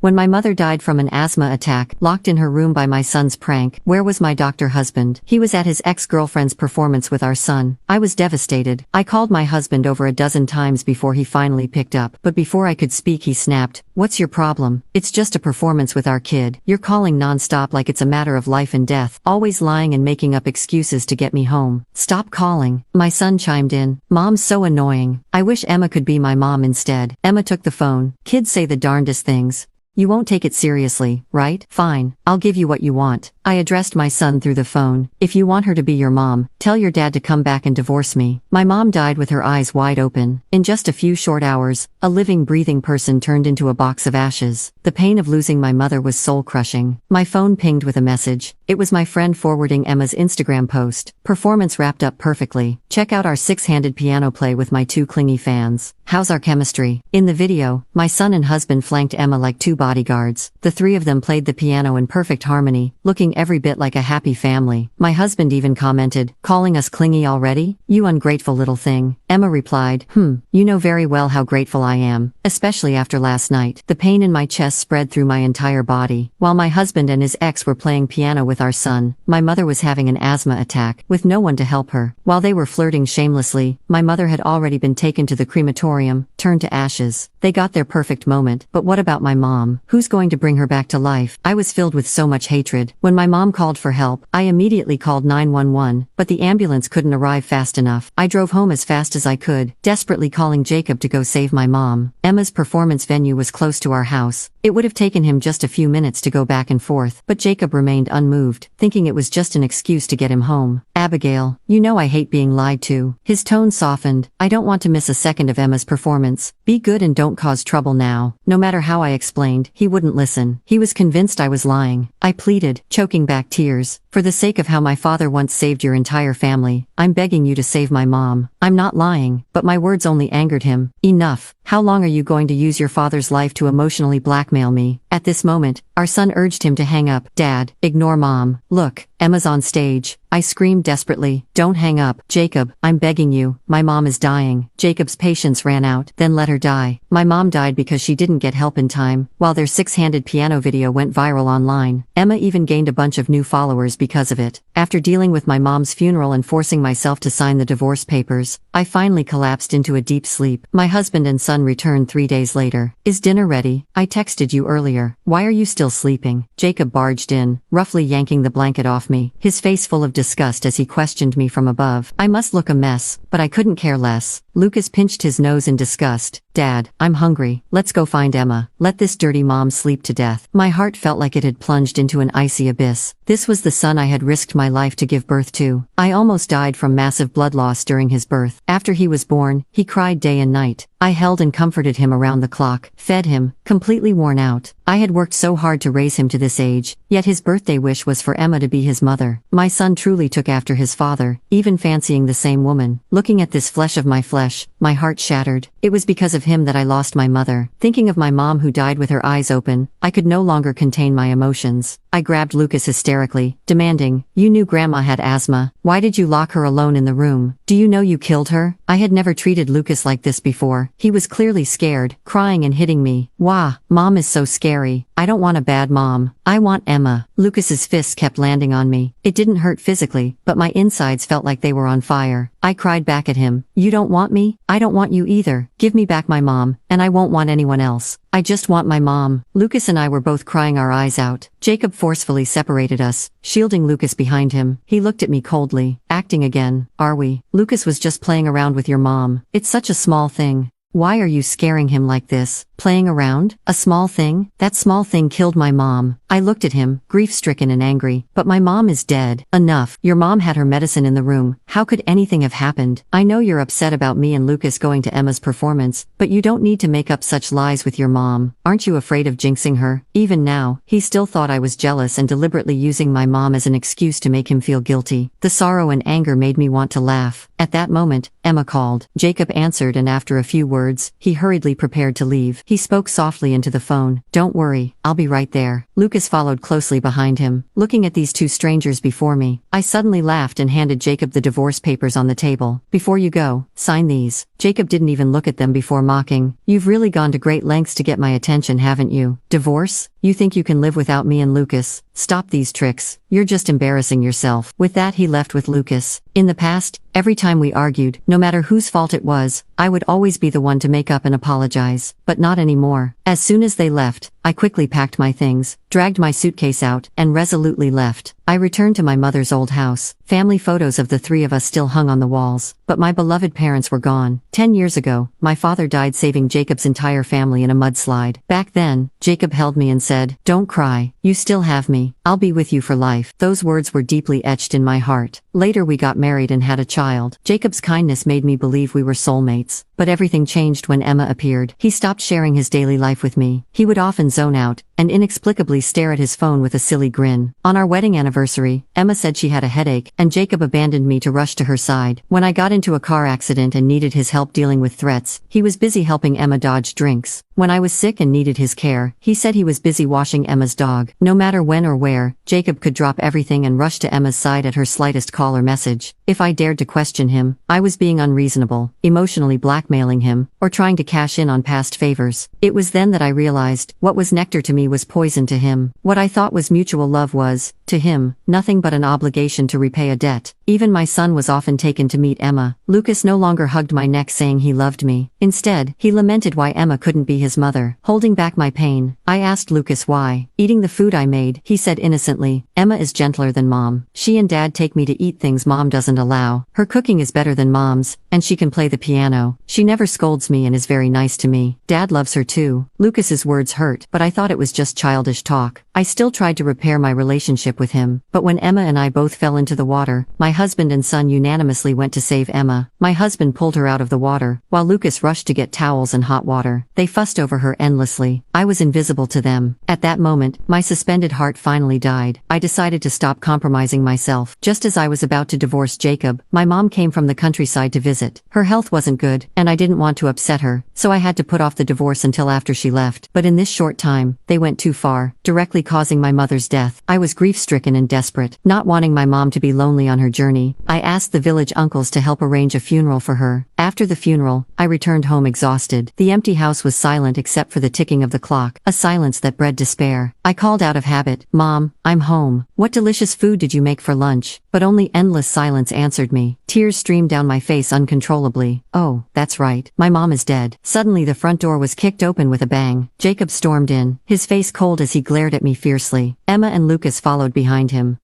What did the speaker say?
When my mother died from an asthma attack, locked in her room by my son's prank, where was my doctor husband? He was at his ex-girlfriend's performance with our son. I was devastated. I called my husband over a dozen times before he finally picked up, but before I could speak he snapped, "What's your problem? It's just a performance with our kid. You're calling non-stop like it's a matter of life and death, always lying and making up excuses to get me home. Stop calling." My son chimed in, "Mom's so annoying. I wish Emma could be my mom instead." Emma took the phone. Kids say the darndest things. "You won't take it seriously, right? Fine, I'll give you what you want." I addressed my son through the phone. "If you want her to be your mom, tell your dad to come back and divorce me." My mom died with her eyes wide open. In just a few short hours, a living, breathing person turned into a box of ashes. The pain of losing my mother was soul-crushing. My phone pinged with a message. It was my friend forwarding Emma's Instagram post. "Performance wrapped up perfectly. Check out our six-handed piano play with my two clingy fans. How's our chemistry?" In the video, my son and husband flanked Emma like two bodyguards. The three of them played the piano in perfect harmony, looking every bit like a happy family. My husband even commented, "Calling us clingy already? You ungrateful little thing." Emma replied, You know very well how grateful I am, especially after last night." The pain in my chest spread through my entire body. While my husband and his ex were playing piano with our son, my mother was having an asthma attack, with no one to help her. While they were flirting shamelessly, my mother had already been taken to the crematorium, turned to ashes. They got their perfect moment, but what about my mom? Who's going to bring her back to life? I was filled with so much hatred. When my mom called for help, I immediately called 911, but the ambulance couldn't arrive fast enough. I drove home as fast as I could, desperately calling Jacob to go save my mom. Emma's performance venue was close to our house. It would have taken him just a few minutes to go back and forth, but Jacob remained unmoved, thinking it was just an excuse to get him home. "Abigail, you know I hate being lied to." His tone softened. "I don't want to miss a second of Emma's performance. Be good and don't cause trouble now." No matter how I explained, he wouldn't listen. He was convinced I was lying. I pleaded, choking back tears, "For the sake of how my father once saved your entire family, I'm begging you to save my mom." I'm not lying, but my words only angered him. "Enough. How long are you going to use your father's life to emotionally blackmail me?" At this moment, our son urged him to hang up. "Dad, ignore Mom. Look, Emma's on stage." I screamed desperately, "Don't hang up, Jacob, I'm begging you. My mom is dying." Jacob's patience ran out. "Then let her die." My mom died because she didn't get help in time, while their six-handed piano video went viral online. Emma even gained a bunch of new followers because of it. After dealing with my mom's funeral and forcing myself to sign the divorce papers, I finally collapsed into a deep sleep. My husband and son returned 3 days later. "Is dinner ready? I texted you earlier. Why are you still sleeping?" Jacob barged in, roughly yanking the blanket off me, his face full of disgust as he questioned me from above. I must look a mess, but I couldn't care less. Lucas pinched his nose in disgust. "Dad, I'm hungry. Let's go find Emma. Let this dirty mom sleep to death." My heart felt like it had plunged into an icy abyss. This was the son I had risked my life to give birth to. I almost died from massive blood loss during his birth. After he was born, he cried day and night. I held and comforted him around the clock, fed him, completely worn out. I had worked so hard to raise him to this age, yet his birthday wish was for Emma to be his mother. My son truly took after his father, even fancying the same woman. Looking at this flesh of my flesh, my heart shattered. It was because of him that I lost my mother. Thinking of my mom who died with her eyes open, I could no longer contain my emotions. I grabbed Lucas hysterically, demanding, "You knew Grandma had asthma. Why did you lock her alone in the room? Do you know you killed her?" I had never treated Lucas like this before. He was clearly scared, crying and hitting me. "Wah, Mom is so scary. I don't want a bad mom. I want Emma." Lucas's fists kept landing on me. It didn't hurt physically, but my insides felt like they were on fire. I cried back at him, "You don't want me? I don't want you either. Give me back my mom, and I won't want anyone else. I just want my mom." Lucas and I were both crying our eyes out. Jacob forcefully separated us, shielding Lucas behind him. He looked at me coldly. "Acting again, are we? Lucas was just playing around with your mom. It's such a small thing. Why are you scaring him like this? Playing around? A small thing? That small thing killed my mom." I looked at him, grief-stricken and angry. "But my mom is dead." "Enough. Your mom had her medicine in the room. How could anything have happened? I know you're upset about me and Lucas going to Emma's performance, but you don't need to make up such lies with your mom. Aren't you afraid of jinxing her?" Even now, he still thought I was jealous and deliberately using my mom as an excuse to make him feel guilty. The sorrow and anger made me want to laugh. At that moment, Emma called. Jacob answered, and after a few words, he hurriedly prepared to leave. He spoke softly into the phone. "Don't worry, I'll be right there." Lucas followed closely behind him. Looking at these two strangers before me, I suddenly laughed and handed Jacob the divorce papers on the table. Before you go, sign these. Jacob didn't even look at them before mocking. You've really gone to great lengths to get my attention, haven't you? Divorce? You think you can live without me and Lucas? Stop these tricks. You're just embarrassing yourself. With that, he left with Lucas. In the past, every time we argued, no matter whose fault it was, I would always be the one to make up and apologize. But not anymore. As soon as they left, I quickly packed my things, dragged my suitcase out, and resolutely left. I returned to my mother's old house. Family photos of the three of us still hung on the walls, but my beloved parents were gone. 10 years ago, my father died saving Jacob's entire family in a mudslide. Back then, Jacob held me and said, "Don't cry, you still have me. I'll be with you for life." Those words were deeply etched in my heart. Later we got married and had a child. Jacob's kindness made me believe we were soulmates. But everything changed when Emma appeared. He stopped sharing his daily life with me. He would often zone out, and inexplicably stare at his phone with a silly grin. On our wedding anniversary, Emma said she had a headache, and Jacob abandoned me to rush to her side. When I got into a car accident and needed his help dealing with threats, he was busy helping Emma dodge drinks. When I was sick and needed his care, he said he was busy washing Emma's dog. No matter when or where, Jacob could drop everything and rush to Emma's side at her slightest call or message. If I dared to question him, I was being unreasonable, emotionally blackmailing him, or trying to cash in on past favors. It was then that I realized, what was nectar to me was poison to him. What I thought was mutual love was, to him, nothing but an obligation to repay a debt. Even my son was often taken to meet Emma. Lucas no longer hugged my neck saying he loved me. Instead, he lamented why Emma couldn't be his mother. Holding back my pain, I asked Lucas why. Eating the food I made, he said innocently, "Emma is gentler than Mom. She and Dad take me to eat things Mom doesn't allow. Her cooking is better than Mom's, and she can play the piano. She never scolds me and is very nice to me. Dad loves her too." Lucas's words hurt, but I thought it was just childish talk. I still tried to repair my relationship with him, but when Emma and I both fell into the water, my husband and son unanimously went to save Emma. My husband pulled her out of the water, while Lucas rushed to get towels and hot water. They fussed over her endlessly. I was invisible to them. At that moment, my suspended heart finally died. I decided to stop compromising myself. Just as I was about to divorce Jacob, my mom came from the countryside to visit. Her health wasn't good, and I didn't want to upset her, so I had to put off the divorce until after she left. But in this short time, they went too far, directly causing my mother's death. I was grief-stricken and desperate. Not wanting my mom to be lonely on her journey, I asked the village uncles to help arrange a funeral for her. After the funeral, I returned home exhausted. The empty house was silent except for the ticking of the clock, a silence that bred despair. I called out of habit, "Mom, I'm home. What delicious food did you make for lunch?" But only endless silence answered me. Tears streamed down my face uncontrollably. Oh, that's right. My mom is dead. Suddenly the front door was kicked open with a bang. Jacob stormed in, his face cold as he glared at me fiercely. Emma and Lucas followed behind him.